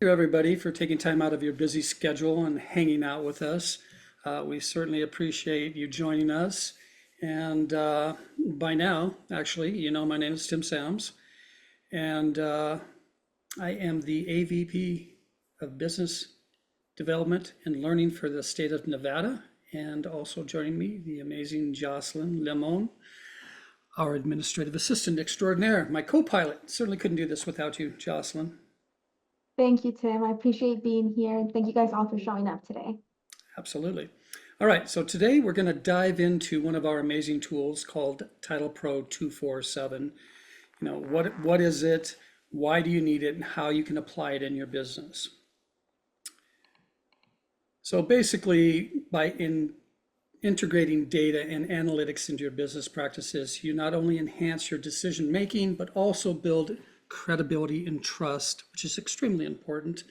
Thank you, everybody, for taking time out of your busy schedule and hanging out with us. We certainly appreciate you joining us. And by now, actually, my name is Tim Sams, and I am the AVP of Business Development and Learning for the state of Nevada. And also joining me, the amazing Jocelyn Lemon, our administrative assistant extraordinaire, my co-pilot. Certainly couldn't do this without you, Jocelyn. Thank you, Tim. I appreciate being here. And thank you guys all for showing up today. Absolutely. All right, so today we're going to dive into one of our amazing tools called TitlePro 247. What is it? Why do you need it? And how you can apply it in your business. So basically, integrating data and analytics into your business practices, you not only enhance your decision making, but also build credibility and trust, which is extremely important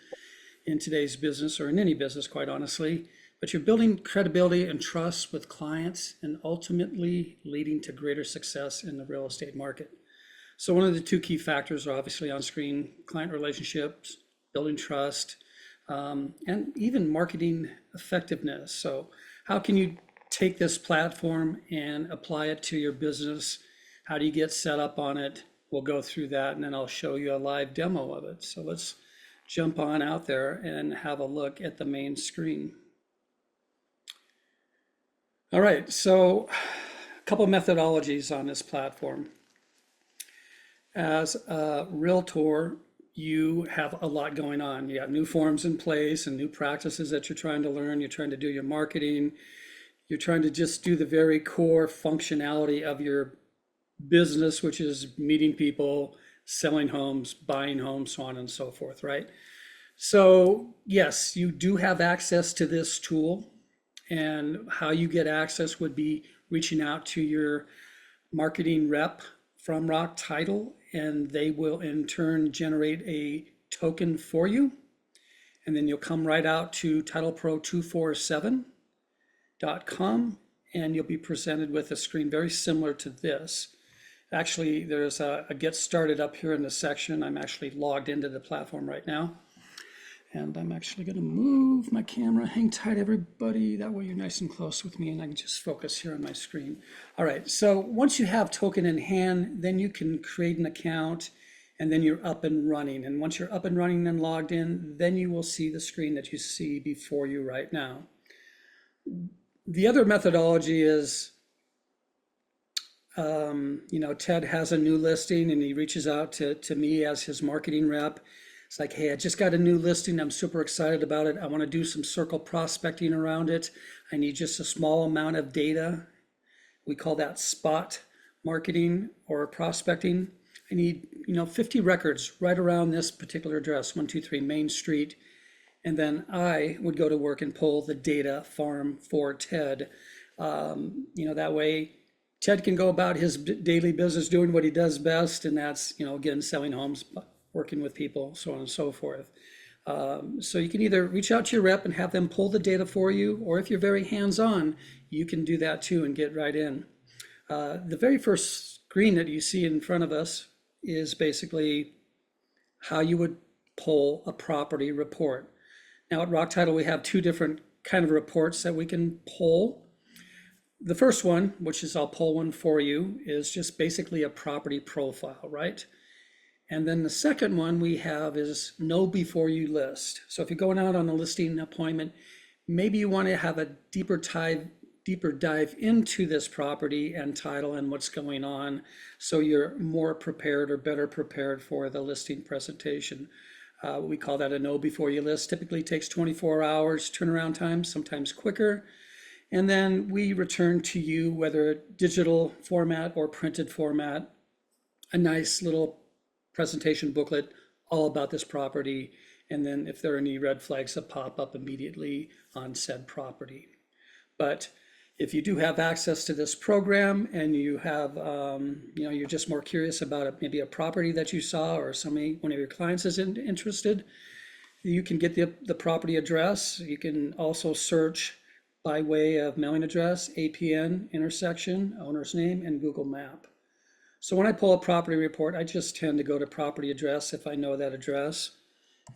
in today's business or in any business, quite honestly. But you're building credibility and trust with clients and ultimately leading to greater success in the real estate market. So one of the two key factors are obviously on screen: client relationships, building trust, and even marketing effectiveness. So how can you take this platform and apply it to your business? How do you get set up on it? We'll go through that, and then I'll show you a live demo of it. So let's jump on out there and have a look at the main screen. All right, so a couple of methodologies on this platform. As a realtor, you have a lot going on. You got new forms in place and new practices that you're trying to learn. You're trying to do your marketing. You're trying to just do the very core functionality of your business, which is meeting people, selling homes, buying homes, so on and so forth, right? So yes, you do have access to this tool, and how you get access would be reaching out to your marketing rep from Rock Title, and they will in turn generate a token for you. And then you'll come right out to TitlePro247.com, and you'll be presented with a screen very similar to this. Actually, there's a get started up here in the section. I'm actually logged into the platform right now. And I'm actually going to move my camera. Hang tight, everybody. That way you're nice and close with me and I can just focus here on my screen. All right, so once you have token in hand, then you can create an account and then you're up and running. And once you're up and running and logged in, then you will see the screen that you see before you right now. The other methodology is, Ted has a new listing and he reaches out to me as his marketing rep. It's like, hey, I just got a new listing. I'm super excited about it. I want to do some circle prospecting around it. I need just a small amount of data. We call that spot marketing or prospecting. I need, 50 records right around this particular address, 123 Main Street. And then I would go to work and pull the data farm for Ted. That way Ted can go about his daily business doing what he does best. And that's, again, selling homes, working with people, so on and so forth. So you can either reach out to your rep and have them pull the data for you, or if you're very hands-on, you can do that too and get right in. The very first screen that you see in front of us is basically how you would pull a property report. Now at Rock Title, we have two different kind of reports that we can pull. The first one, which is I'll pull one for you, is just basically a property profile, right? And then the second one we have is know before you list. So if you're going out on a listing appointment, maybe you want to have a deeper dive into this property and title and what's going on, so you're more prepared or better prepared for the listing presentation. We call that a know before you list. Typically takes 24 hours turnaround time, sometimes quicker. And then we return to you, whether digital format or printed format, a nice little presentation booklet all about this property, and then if there are any red flags that pop up immediately on said property. But if you do have access to this program and you have, you're just more curious about it, maybe a property that you saw or one of your clients is interested, you can get the property address. You can also search by way of mailing address, APN, intersection, owner's name, and Google Map. So when I pull a property report, I just tend to go to property address if I know that address.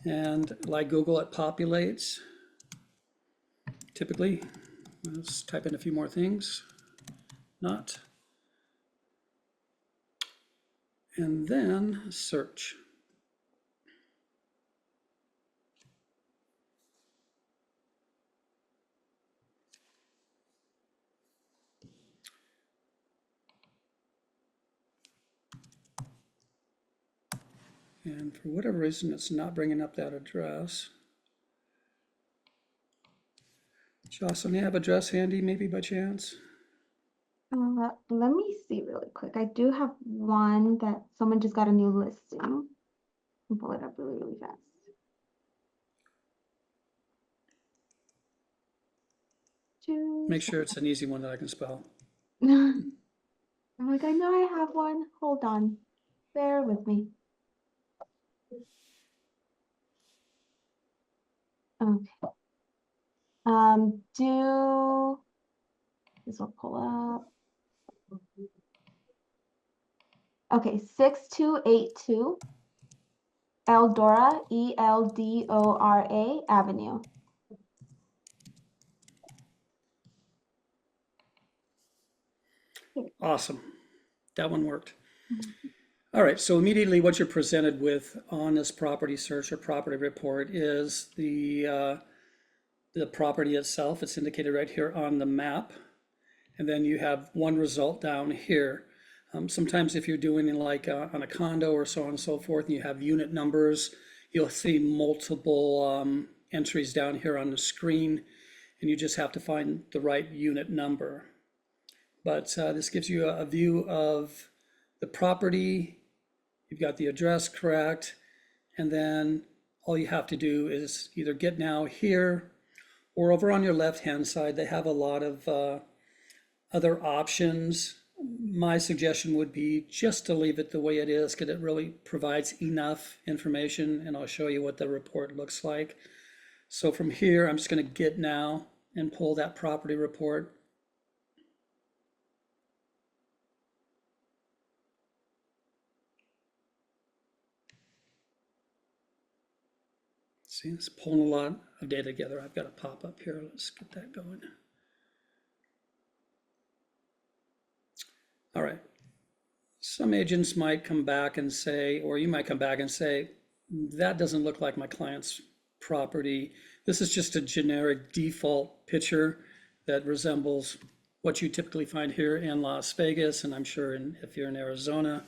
And like Google, it populates. Typically, let's type in a few more things. Not. And then search. And for whatever reason, it's not bringing up that address. Jocelyn, you have address handy maybe by chance? Let me see really quick. I do have one that someone just got a new listing. I'll pull it up really, really fast. Make sure it's an easy one that I can spell. I'm like, I know I have one. Hold on. Bear with me. Okay. This will pull up. Okay, 6282 Eldora, Eldora Avenue. Awesome. That one worked. Mhm. All right, so immediately what you're presented with on this property search or property report is the property itself. It's indicated right here on the map. And then you have one result down here. Sometimes if you're doing it like on a condo or so on and so forth, and you have unit numbers, you'll see multiple entries down here on the screen, and you just have to find the right unit number. But this gives you a view of the property. You've got the address correct, and then all you have to do is either get now here, or over on your left-hand side, they have a lot of other options. My suggestion would be just to leave it the way it is, because it really provides enough information, and I'll show you what the report looks like. So from here, I'm just going to get now and pull that property report. See, it's pulling a lot of data together. I've got a pop up here. Let's get that going. All right. Some agents might come back and say, or you might come back and say, that doesn't look like my client's property. This is just a generic default picture that resembles what you typically find here in Las Vegas, and I'm sure if you're in Arizona,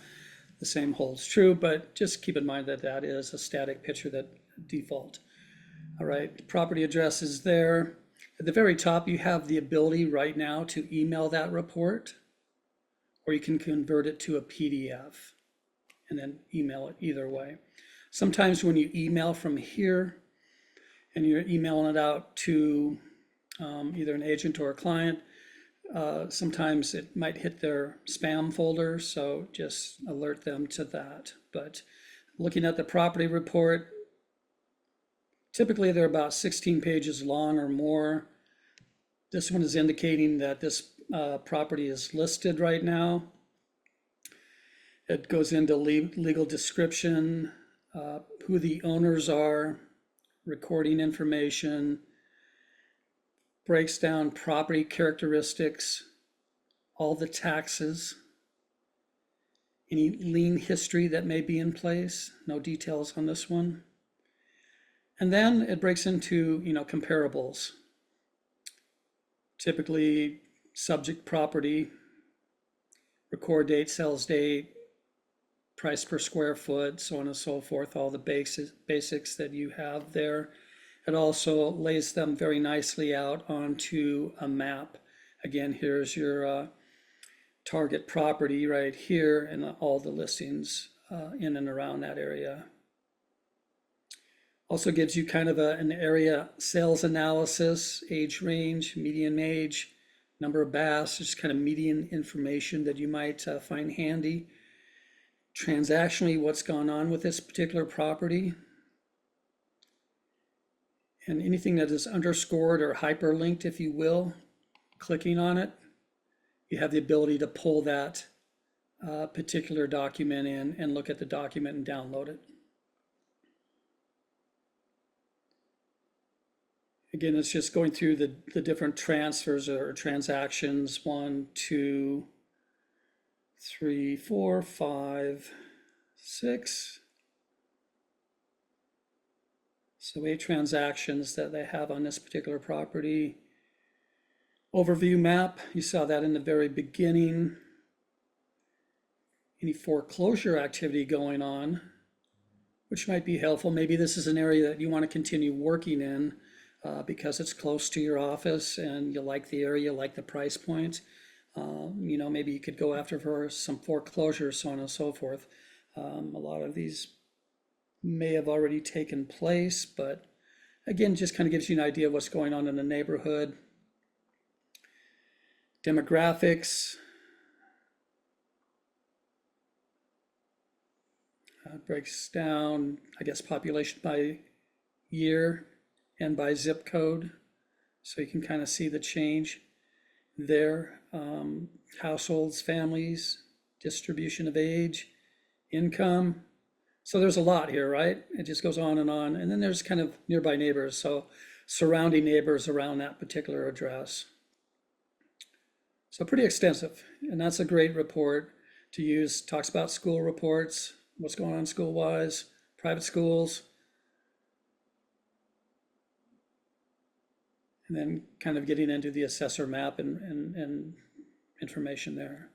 the same holds true, but just keep in mind that that is a static picture that default. All right, the property address is there. At the very top, you have the ability right now to email that report, or you can convert it to a PDF and then email it either way. Sometimes when you email from here and you're emailing it out to either an agent or a client, sometimes it might hit their spam folder, so just alert them to that. But looking at the property report, typically they're about 16 pages long or more. This one is indicating that this property is listed right now. It goes into legal description, who the owners are, recording information, breaks down property characteristics, all the taxes, any lien history that may be in place, no details on this one. And then it breaks into, comparables. Typically subject property, record date, sales date, price per square foot, so on and so forth, all the basics that you have there. It also lays them very nicely out onto a map. Again, here's your target property right here and all the listings in and around that area. Also gives you kind of an area sales analysis, age range, median age, number of baths, just kind of median information that you might find handy. Transactionally, what's gone on with this particular property. And anything that is underscored or hyperlinked, if you will, clicking on it, you have the ability to pull that particular document in and look at the document and download it. Again, it's just going through the different transfers or transactions. 1, 2, 3, 4, 5, 6. So 8 transactions that they have on this particular property. Overview map, you saw that in the very beginning. Any foreclosure activity going on, which might be helpful. Maybe this is an area that you want to continue working in because it's close to your office and you like the area, you like the price point. Maybe you could go after for some foreclosure, so on and so forth. A lot of these may have already taken place, but again, just kind of gives you an idea of what's going on in the neighborhood. Demographics. Breaks down, I guess, population by year and by zip code. So you can kind of see the change there. Households, families, distribution of age, income. So there's a lot here, right? It just goes on. And then there's kind of nearby neighbors. So surrounding neighbors around that particular address. So pretty extensive. And that's a great report to use. Talks about school reports, what's going on school-wise, private schools. And then kind of getting into the assessor map and information there.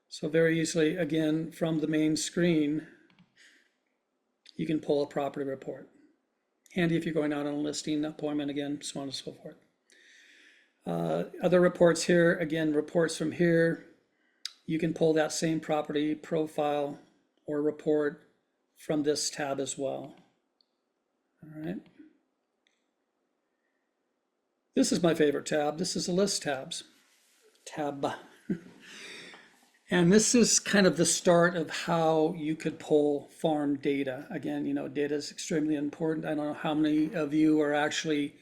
So very easily, again, from the main screen, you can pull a property report. Handy if you're going out on a listing appointment again, so on and so forth. Other reports here, again, reports from here. You can pull that same property profile or report from this tab as well. All right. This is my favorite tab. This is the list tab. And this is kind of the start of how you could pull farm data. Again, data is extremely important. I don't know how many of you are actually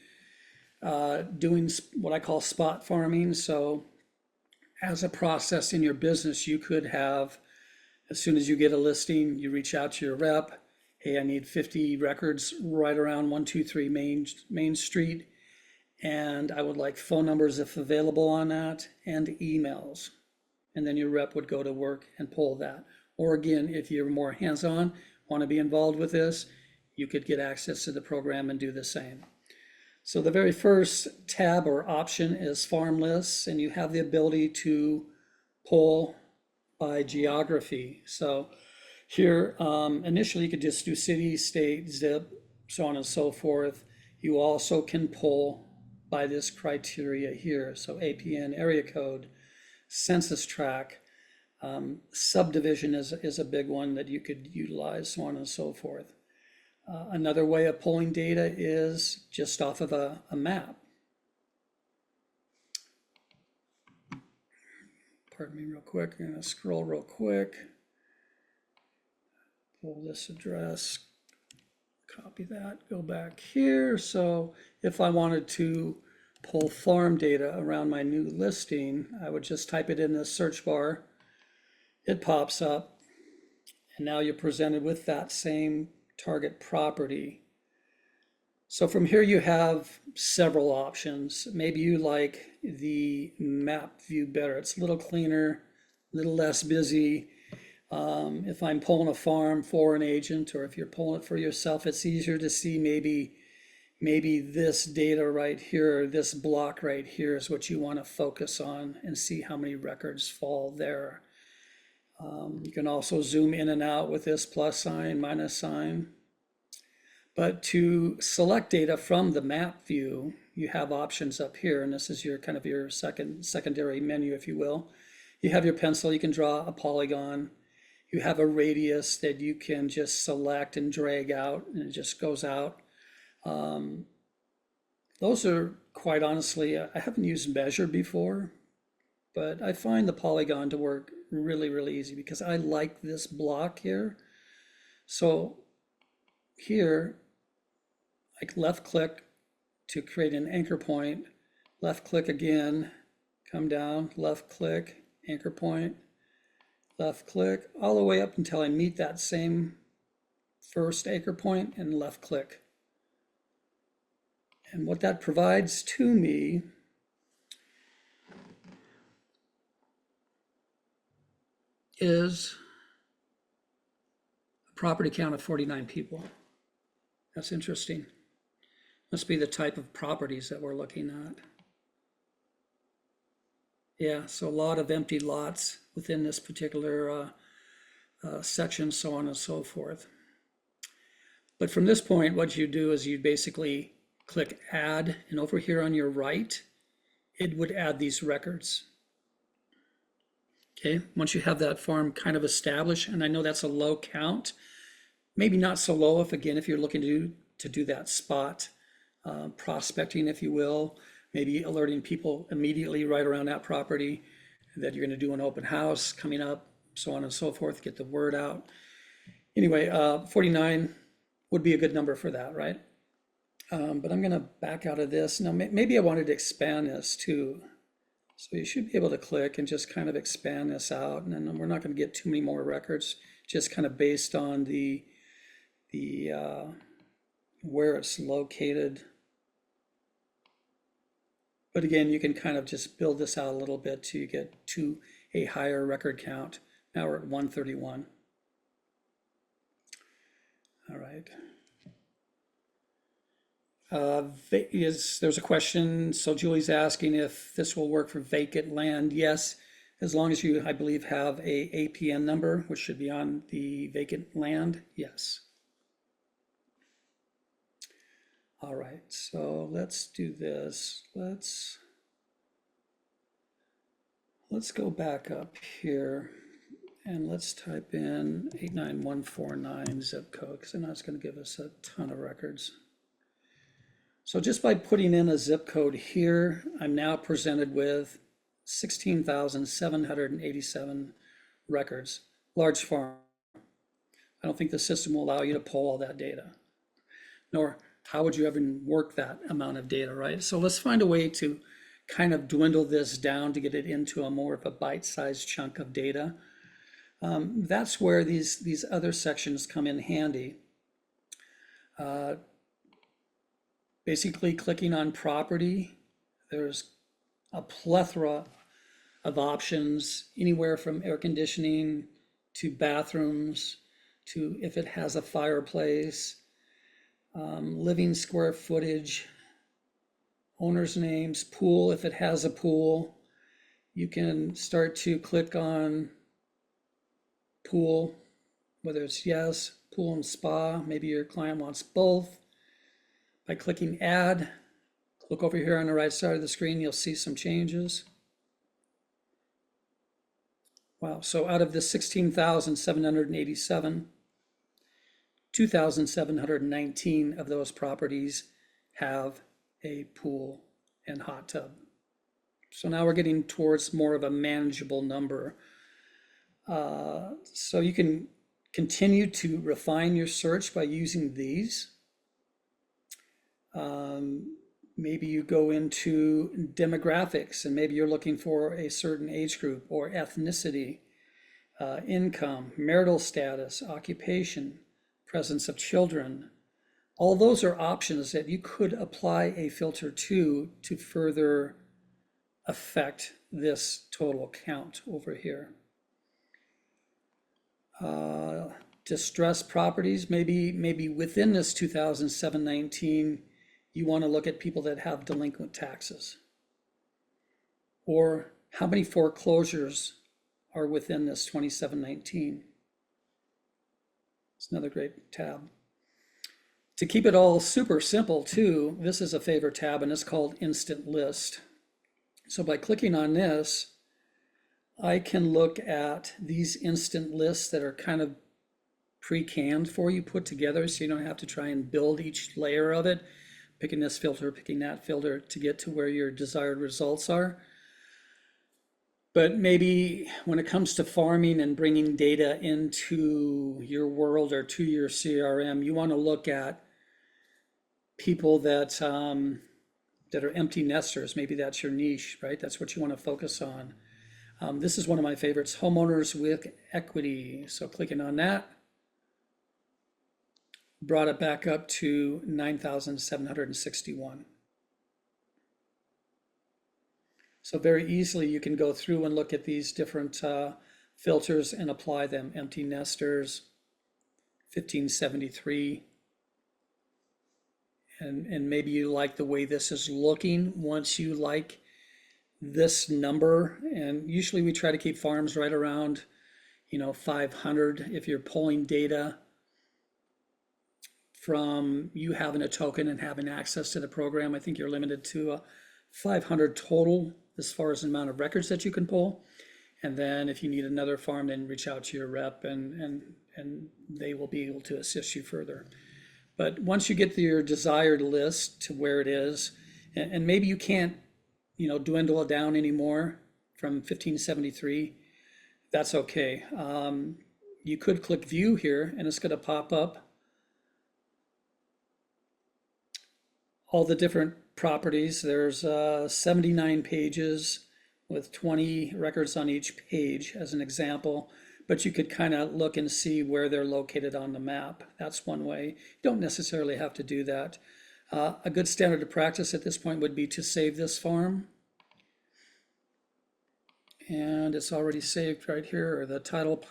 doing what I call spot farming. So as a process in your business, you could have, as soon as you get a listing, you reach out to your rep. Hey, I need 50 records right around 123 Main Street. And I would like phone numbers if available on that and emails. And then your rep would go to work and pull that. Or again, if you're more hands-on, want to be involved with this, you could get access to the program and do the same. So the very first tab or option is farm lists, and you have the ability to pull by geography. So here, initially you could just do city, state, zip, so on and so forth. You also can pull by this criteria here. So APN, area code, census tract, subdivision is a big one that you could utilize, so on and so forth. Another way of pulling data is just off of a map. Pardon me real quick, I'm gonna scroll real quick. Pull this address, copy that, go back here. So if I wanted to pull farm data around my new listing, I would just type it in the search bar. It pops up, and now you're presented with that same target property. So from here you have several options. Maybe you like the map view better. It's a little cleaner, a little less busy. If I'm pulling a farm for an agent, or if you're pulling it for yourself, it's easier to see maybe this data right here, or this block right here is what you want to focus on and see how many records fall there. You can also zoom in and out with this plus sign, minus sign. But to select data from the map view, you have options up here, and this is your kind of your secondary menu, if you will. You have your pencil, you can draw a polygon. You have a radius that you can just select and drag out, and it just goes out. Those are, quite honestly, I haven't used measure before, but I find the polygon to work really, really easy because I like this block here. So here, like left click to create an anchor point, left click again, come down, left click, anchor point, left click, all the way up until I meet that same first anchor point and left click. And what that provides to me is a property count of 49 people. That's interesting. Must be the type of properties that we're looking at. Yeah, so a lot of empty lots within this particular section, so on and so forth. But from this point, what you do is you basically click add, and over here on your right, it would add these records. Okay, once you have that form kind of established, and I know that's a low count, maybe not so low if you're looking to do that spot prospecting, if you will, maybe alerting people immediately right around that property that you're going to do an open house coming up, so on and so forth, get the word out. Anyway, 49 would be a good number for that, right? But I'm going to back out of this. Now, maybe I wanted to expand this too. So you should be able to click and just kind of expand this out. And then we're not going to get too many more records, just kind of based on the where it's located. But again, you can kind of just build this out a little bit to get to a higher record count. Now we're at 131. All right. There's a question. So Julie's asking if this will work for vacant land. Yes, as long as you, I believe, have a APN number, which should be on the vacant land. Yes. All right, so let's do this. Let's go back up here and let's type in 89149 zip code, because then that's going to give us a ton of records. So just by putting in a zip code here, I'm now presented with 16,787 records. Large farm. I don't think the system will allow you to pull all that data, nor how would you ever work that amount of data, right? So let's find a way to kind of dwindle this down to get it into a more of a bite-sized chunk of data. That's where these other sections come in handy. Basically clicking on property, there's a plethora of options, anywhere from air conditioning to bathrooms to if it has a fireplace, living square footage, owner's names, pool if it has a pool. You can start to click on pool, whether it's yes, pool and spa, maybe your client wants both. By clicking add, look over here on the right side of the screen, you'll see some changes. Wow, so out of the 16,787, 2,719 of those properties have a pool and hot tub. So now we're getting towards more of a manageable number. So you can continue to refine your search by using these. Maybe you go into demographics and maybe you're looking for a certain age group or ethnicity, income, marital status, occupation, presence of children. All those are options that you could apply a filter to further affect this total count over here. Distressed properties, maybe within this 2007-19, you want to look at people that have delinquent taxes, or how many foreclosures are within this 2719. It's another great tab. To keep it all super simple too, this is a favorite tab and it's called Instant List. So by clicking on this, I can look at these instant lists that are kind of pre-canned for you, put together, so you don't have to try and build each layer of it, picking this filter, picking that filter to get to where your desired results are. But maybe when it comes to farming and bringing data into your world or to your CRM, you want to look at people that that are empty nesters. Maybe that's your niche, right? That's what you want to focus on. This is one of my favorites, homeowners with equity. So clicking on that brought it back up to 9,761. So very easily you can go through and look at these different filters and apply them. Empty nesters, 1573. And maybe you like the way this is looking. Once you like this number, and usually we try to keep farms right around 500 if you're pulling data from you having a token and having access to the program. I think you're limited to 500 total as far as the amount of records that you can pull. And then if you need another farm, then reach out to your rep and they will be able to assist you further. But once you get to your desired list to where it is, and maybe you can't, dwindle it down anymore from 1573, that's okay. You could click view here and it's going to pop up all the different properties. There's 79 pages with 20 records on each page as an example, but you could kind of look and see where they're located on the map. That's one way. You don't necessarily have to do that. A good standard of practice at this point would be to save this farm. And it's already saved right here, or the title,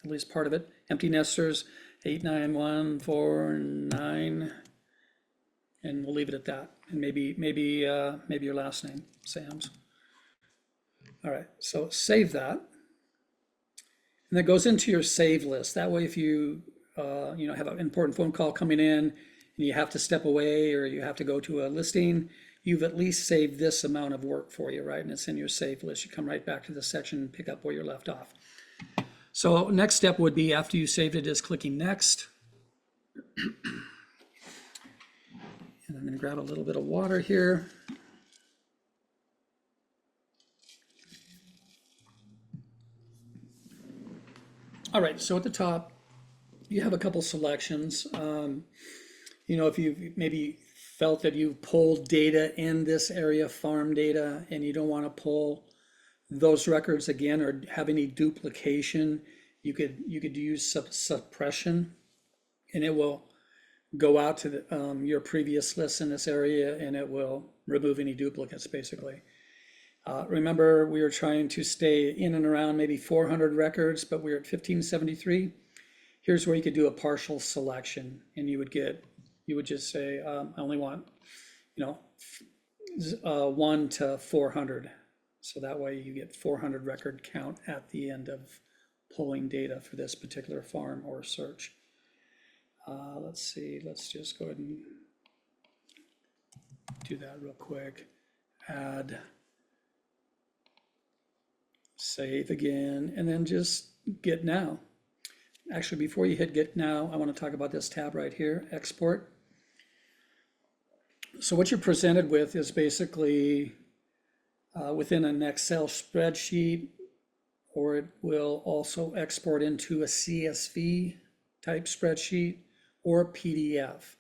at least part of it. Empty nesters, 89149, and we'll leave it at that. And maybe your last name, Sam's. All right, so save that. And that goes into your save list. That way, if you have an important phone call coming in and you have to step away or you have to go to a listing, you've at least saved this amount of work for you, right? And it's in your save list. You come right back to this section and pick up where you're left off. So next step would be, after you saved it, is clicking next. And I'm going to grab a little bit of water here. All right, so at the top, you have a couple selections. If you maybe felt that you pulled data in this area, farm data, and you don't want to pull those records again or have any duplication, you could use suppression, and it will go out to your previous lists in this area, and it will remove any duplicates, basically. Remember, we were trying to stay in and around maybe 400 records, but we're at 1573. Here's where you could do a partial selection, and you would just say, I only want, 1 to 400. So that way you get 400 record count at the end of pulling data for this particular farm or search. Let's see, let's just go ahead and do that real quick. Add, save again, and then just get now. Actually, before you hit get now, I want to talk about this tab right here, export. So what you're presented with is basically within an Excel spreadsheet, or it will also export into a CSV type spreadsheet or a PDF.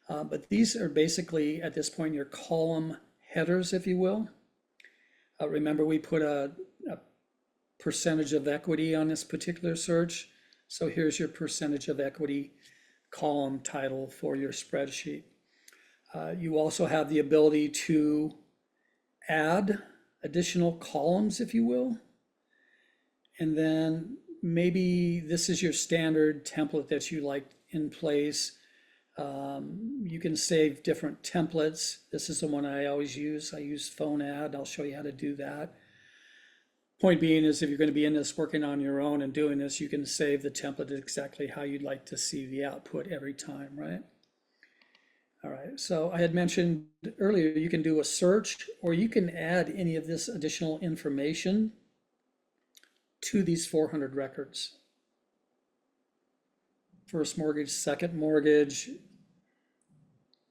But these are basically, at this point, your column headers, if you will. Remember, we put a percentage of equity on this particular search. So here's your percentage of equity column title for your spreadsheet. You also have the ability to add additional columns, if you will. And then maybe this is your standard template that you like in place. You can save different templates. This is the one I always use. I use phone ad. I'll show you how to do that. Point being is, if you're going to be in this working on your own and doing this, you can save the template exactly how you'd like to see the output every time, right? All right, so I had mentioned earlier, you can do a search, or you can add any of this additional information to these 400 records. First mortgage, second mortgage.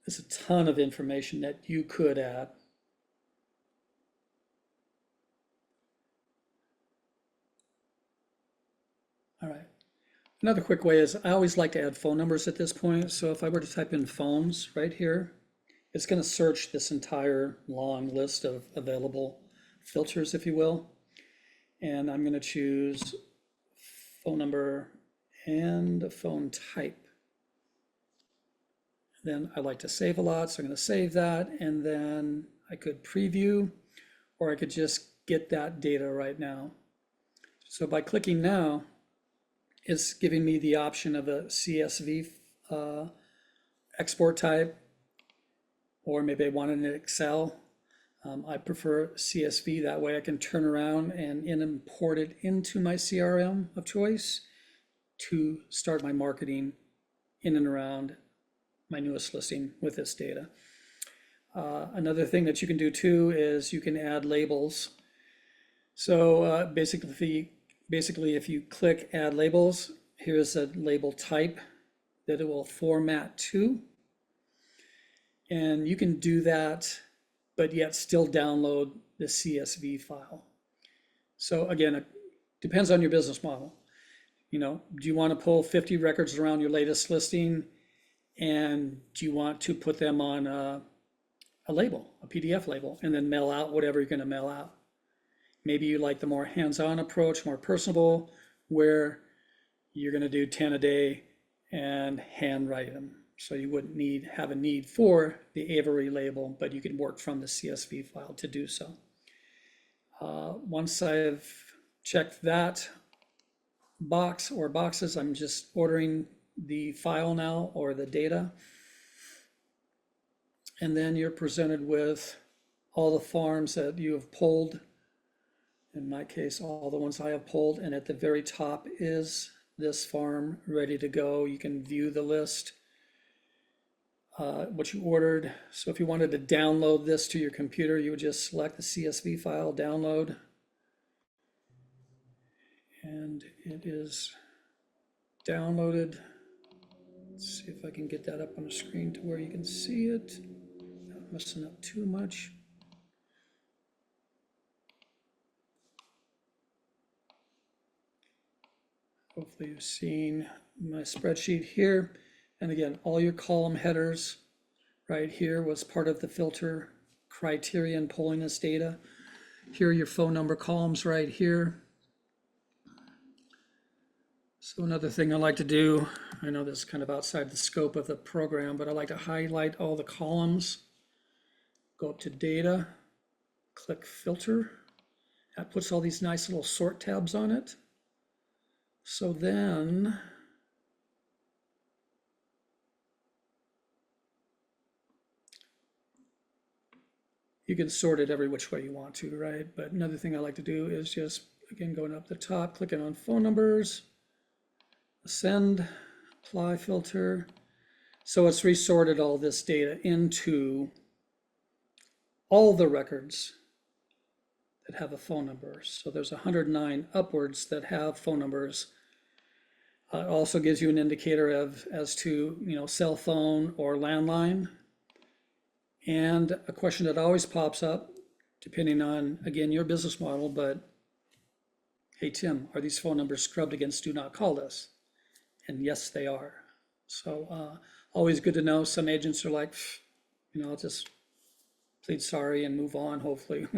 There's a ton of information that you could add. All right. Another quick way is, I always like to add phone numbers at this point. So if I were to type in phones right here, it's going to search this entire long list of available filters, if you will. And I'm going to choose phone number and a phone type. Then I like to save a lot, so I'm going to save that, and then I could preview, or I could just get that data right now. So by clicking now, it's giving me the option of a CSV export type, or maybe I want it in Excel. I prefer CSV, that way I can turn around and import it into my CRM of choice to start my marketing in and around my newest listing with this data. Another thing that you can do too is you can add labels. So basically, if you click add labels, here's a label type that it will format to. And you can do that, but yet still download the CSV file. So again, it depends on your business model. Do you want to pull 50 records around your latest listing? And do you want to put them on a label, a PDF label, and then mail out whatever you're going to mail out? Maybe you like the more hands-on approach, more personable, where you're going to do 10 a day and handwrite them. So you wouldn't have a need for the Avery label, but you can work from the CSV file to do so. Once I've checked that box or boxes, I'm just ordering the file now or the data. And then you're presented with all the farms that you have pulled. In my case, all the ones I have pulled. And at the very top is this farm ready to go. You can view the list, what you ordered. So if you wanted to download this to your computer, you would just select the CSV file, download. And it is downloaded. Let's see if I can get that up on the screen to where you can see it. Not messing up too much. Hopefully you've seen my spreadsheet here. And again, all your column headers right here was part of the filter criterion pulling this data. Here are your phone number columns right here. So another thing I like to do, I know this is kind of outside the scope of the program, but I like to highlight all the columns, go up to data, click filter. That puts all these nice little sort tabs on it. So then you can sort it every which way you want to, right? But another thing I like to do is just, again, going up the top, clicking on phone numbers, send, apply filter. So it's resorted all this data into all the records that have a phone number. So there's 109 upwards that have phone numbers. It also gives you an indicator as to cell phone or landline. And a question that always pops up, depending on, again, your business model, but hey, Tim, are these phone numbers scrubbed against do not call list? And yes, they are. So always good to know. Some agents are like, I'll just plead sorry and move on, hopefully.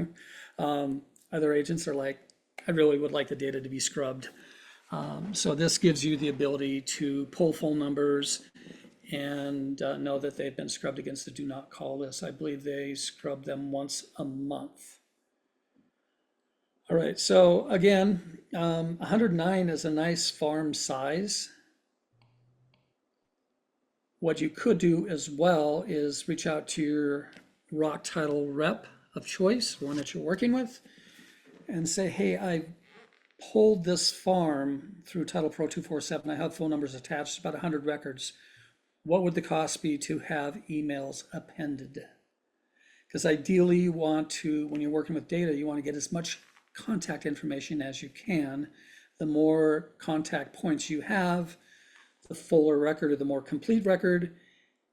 Other agents are like, I really would like the data to be scrubbed. So this gives you the ability to pull phone numbers and know that they've been scrubbed against the do not call list. I believe they scrub them once a month. All right, so again, 109 is a nice farm size. What you could do as well is reach out to your rock title rep of choice, one that you're working with, and say, hey, I pulled this farm through TitlePro 247. I have phone numbers attached, about 100 records. What would the cost be to have emails appended? Because ideally you want to, when you're working with data, you want to get as much contact information as you can. The more contact points you have, the fuller record or the more complete record,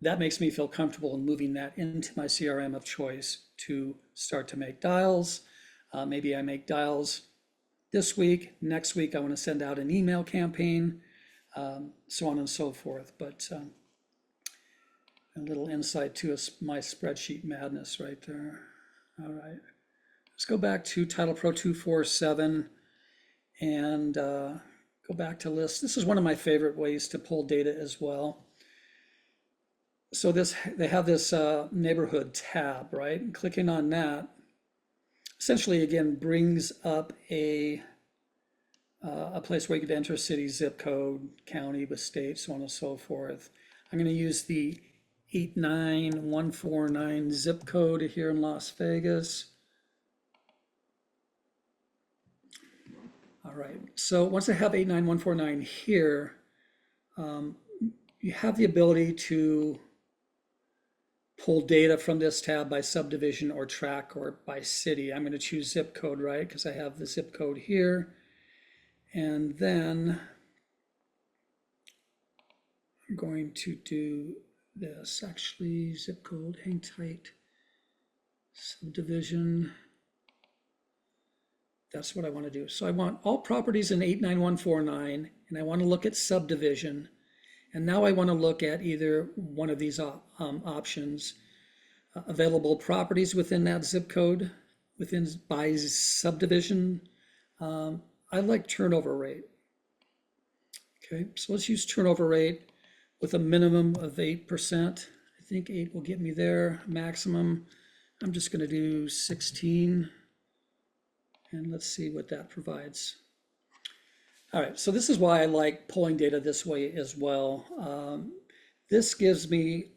that makes me feel comfortable in moving that into my CRM of choice to start to make dials. Maybe I make dials this week, next week I want to send out an email campaign, so on and so forth. But a little insight to my spreadsheet madness right there. All right, let's go back to TitlePro 247 and go back to lists. This is one of my favorite ways to pull data as well. So they have this neighborhood tab, right? And clicking on that essentially again brings up a place where you could enter city, zip code, county with state, so on and so forth. I'm going to use the 89149 zip code here in Las Vegas. All right, so once I have 89149 here, you have the ability to pull data from this tab by subdivision or tract or by city. I'm going to choose zip code, right? Because I have the zip code here. And then I'm going to do this, actually, zip code, hang tight, subdivision. That's what I want to do. So I want all properties in 89149, and I want to look at subdivision. And now I want to look at either one of these options, available properties within that zip code, within by subdivision. I like turnover rate. Okay, so let's use turnover rate with a minimum of 8%. I think 8 will get me there. Maximum, I'm just going to do 16. And let's see what that provides. All right, so this is why I like pulling data this way as well. This gives me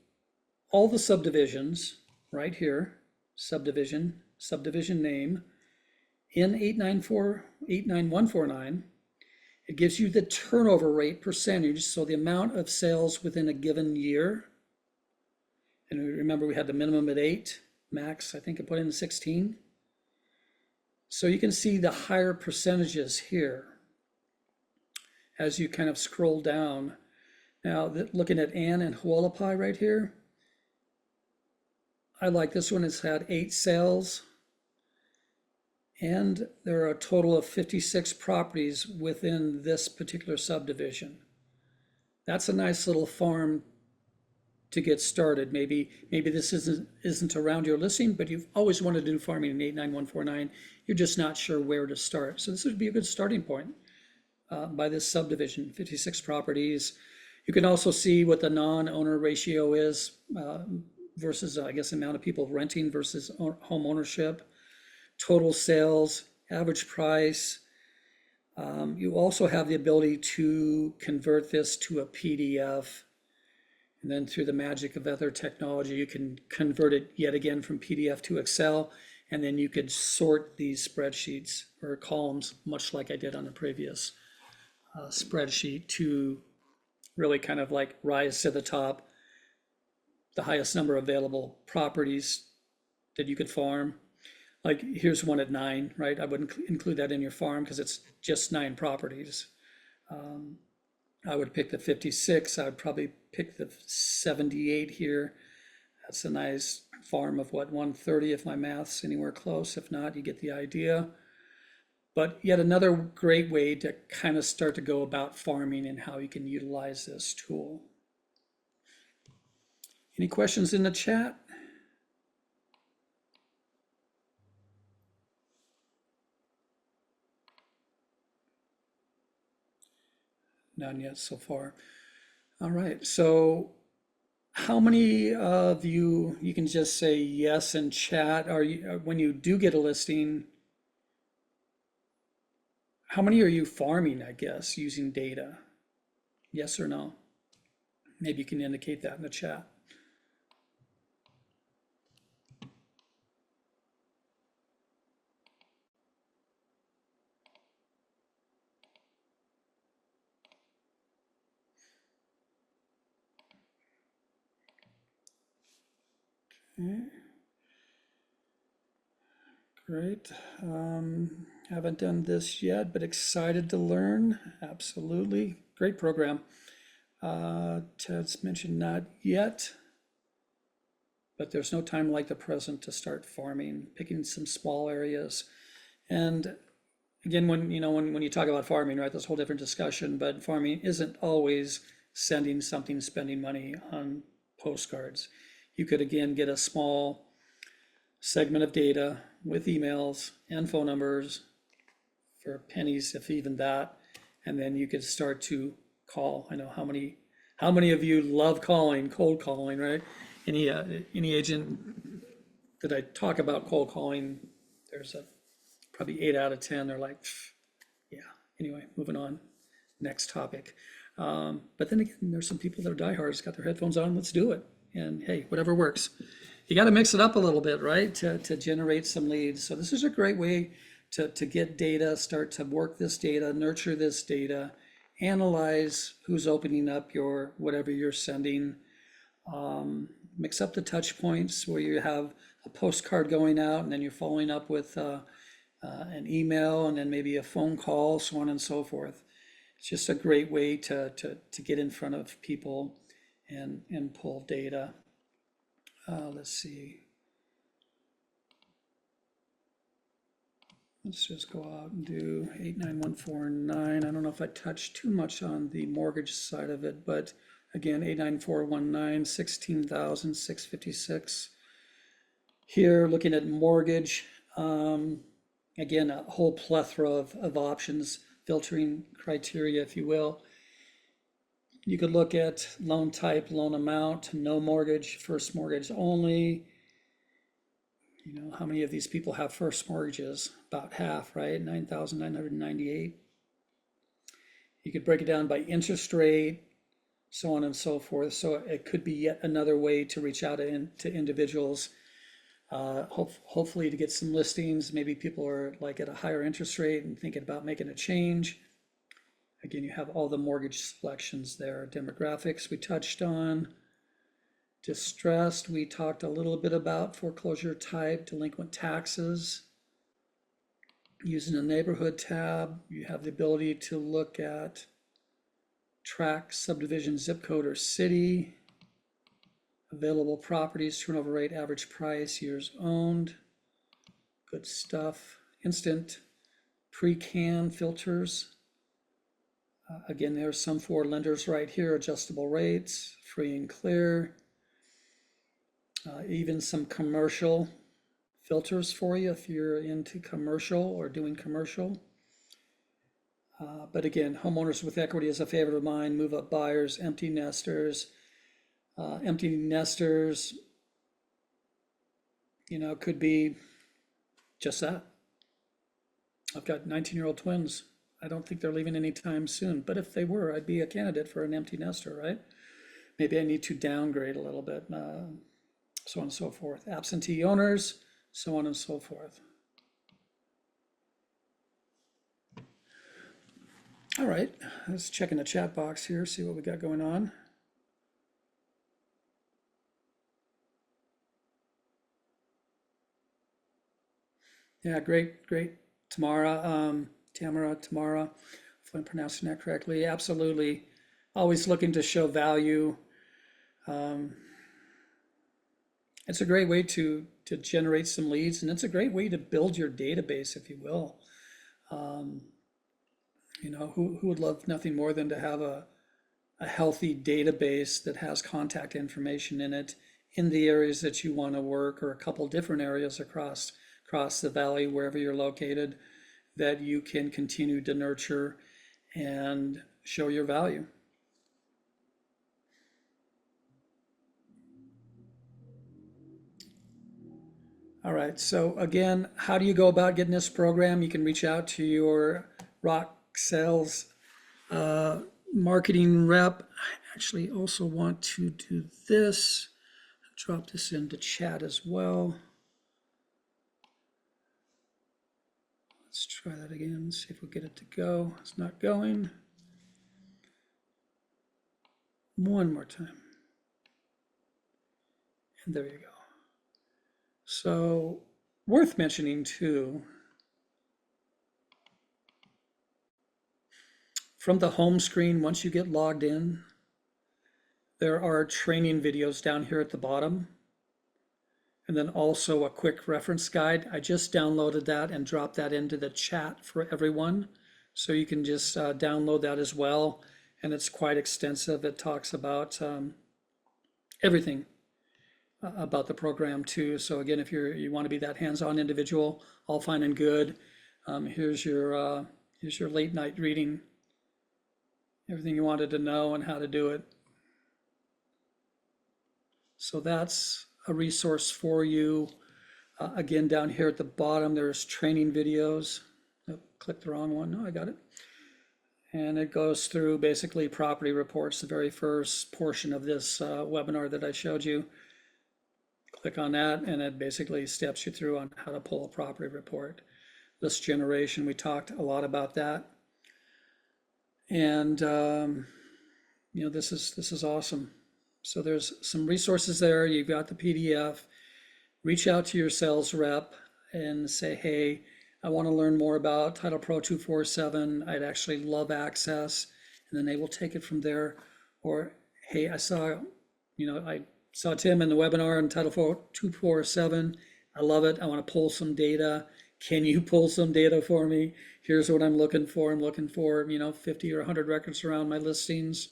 all the subdivisions right here, subdivision name in 89149. It gives you the turnover rate percentage, so the amount of sales within a given year. And remember, we had the minimum at 8, max, I think I put in 16. So you can see the higher percentages here as you kind of scroll down. Now, looking at Ann and Hualapai right here, I like this one. It's had 8 sales, and there are a total of 56 properties within this particular subdivision. That's a nice little farm to get started. Maybe this isn't around your listing, but you've always wanted to do farming in 89149. You're just not sure where to start. So this would be a good starting point by this subdivision, 56 properties. You can also see what the non-owner ratio is versus, I guess, the amount of people renting versus home ownership, total sales, average price. You also have the ability to convert this to a PDF. And then through the magic of other technology, you can convert it yet again from PDF to Excel. And then you could sort these spreadsheets or columns, much like I did on the previous spreadsheet, to really kind of like rise to the top, the highest number of available properties that you could farm. Like here's one at 9, right? I wouldn't include that in your farm because it's just 9 properties. I would pick the 56. I would probably pick the 78 here. That's a nice farm of what, 130 if my math's anywhere close. If not, you get the idea. But yet another great way to kind of start to go about farming and how you can utilize this tool. Any questions in the chat? None yet so far. All right, so how many of you can just say yes in chat, are you, when you do get a listing, how many are you farming, I guess, using data? Yes or no? Maybe you can indicate that in the chat. Okay. Great. Haven't done this yet, but excited to learn. Absolutely. Great program. Ted's mentioned not yet, but there's no time like the present to start farming, picking some small areas. And again, when you talk about farming, right, that's a whole different discussion, but farming isn't always sending something, spending money on postcards. You could, again, get a small segment of data with emails and phone numbers for pennies, if even that, and then you could start to call. I know how How many of you love calling, cold calling, right? Any any agent that I talk about cold calling, there's a probably 8 out of 10. They're like, "Pff, yeah." Anyway, moving on. Next topic. But then again, there's some people that are diehards, got their headphones on. Let's do it. And hey, whatever works. You got to mix it up a little bit, right? To generate some leads. So this is a great way to get data, start to work this data, nurture this data, analyze who's opening up your whatever you're sending. Mix up the touch points where you have a postcard going out and then you're following up with an email and then maybe a phone call, so on and so forth. It's just a great way to get in front of people and pull data. Let's see. Let's just go out and do 89149. I don't know if I touched too much on the mortgage side of it, but again, 89419, 16,656. Here, looking at mortgage, again, a whole plethora of options, filtering criteria, if you will. You could look at loan type, loan amount, no mortgage, first mortgage only. You know, how many of these people have first mortgages? About half, right? 9,998. You could break it down by interest rate, so on and so forth. So it could be yet another way to reach out to individuals. Hopefully to get some listings. Maybe people are like at a higher interest rate and thinking about making a change. Again, you have all the mortgage selections there. Demographics we touched on. Distressed, we talked a little bit about foreclosure type, delinquent taxes. Using the neighborhood tab, you have the ability to look at tract, subdivision, zip code, or city. Available properties, turnover rate, average price, years owned. Good stuff. Instant pre-can filters. Again, there's some for lenders right here, adjustable rates, free and clear. Even some commercial filters for you if you're into commercial or doing commercial. But again, homeowners with equity is a favorite of mine, move up buyers, empty nesters. Empty nesters, you know, could be just that. I've got 19-year-old twins. I don't think they're leaving anytime soon, but if they were, I'd be a candidate for an empty nester, right? Maybe I need to downgrade a little bit, so on and so forth. Absentee owners, so on and so forth. All right, let's check in the chat box here, see what we got going on. Yeah, great. Tamara, if I'm pronouncing that correctly. Absolutely. Always looking to show value. It's a great way to generate some leads, and it's a great way to build your database, if you will. You know, who would love nothing more than to have a healthy database that has contact information in it in the areas that you want to work, or a couple different areas across the valley, wherever you're located, that you can continue to nurture and show your value. All right, so again, how do you go about getting this program? You can reach out to your rock sales marketing rep. I actually also want to do this, drop this into chat as well. Let's try that again, see if we get it to go. It's not going. One more time. And there you go. So, worth mentioning too, from the home screen, once you get logged in, there are training videos down here at the bottom. And then also a quick reference guide. I just downloaded that and dropped that into the chat for everyone. So you can just download that as well. And it's quite extensive. It talks about everything about the program too. So again, if you want to be that hands-on individual, all fine and good. Here's your late night reading, everything you wanted to know and how to do it. So that's a resource for you. Again, down here at the bottom, there's training videos. Oh, clicked the wrong one. No, I got it. And it goes through basically property reports, the very first portion of this webinar that I showed you. Click on that, and it basically steps you through on how to pull a property report. List generation, we talked a lot about that. And this is awesome. So there's some resources there. You've got the PDF. Reach out to your sales rep and say, hey, I want to learn more about TitlePro 247. I'd actually love access. And then they will take it from there. Or, hey, I saw Tim in the webinar on TitlePro 247. I love it. I want to pull some data. Can you pull some data for me? Here's what I'm looking for. I'm looking for, 50 or 100 records around my listings.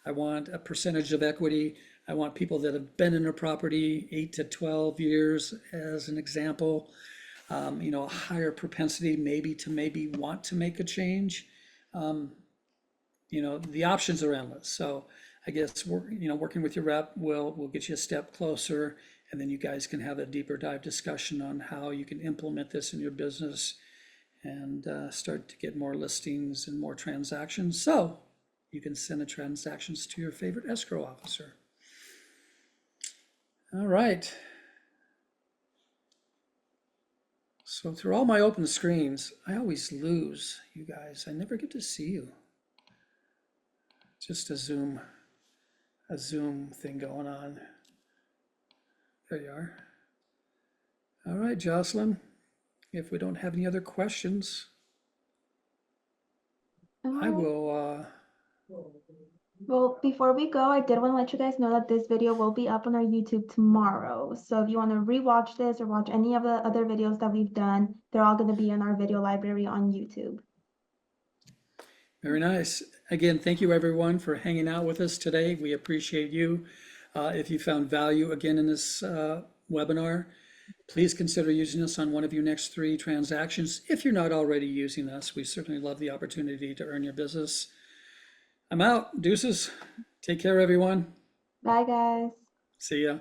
I want a percentage of equity. I want people that have been in a property 8 to 12 years as an example. A higher propensity maybe want to make a change. The options are endless. So I guess working with your rep will get you a step closer, and then you guys can have a deeper dive discussion on how you can implement this in your business and start to get more listings and more transactions. So you can send the transactions to your favorite escrow officer. All right. So through all my open screens, I always lose you guys. I never get to see you. Just a Zoom thing going on. There you are. All right, Jocelyn, if we don't have any other questions, I will. Well, before we go, I did want to let you guys know that this video will be up on our YouTube tomorrow. So if you want to rewatch this or watch any of the other videos that we've done, they're all going to be in our video library on YouTube. Very nice. Again, thank you everyone for hanging out with us today. We appreciate you. If you found value again in this webinar, please consider using us on one of your next 3 transactions. If you're not already using us, we certainly love the opportunity to earn your business. I'm out. Deuces. Take care, everyone. Bye, guys. See ya.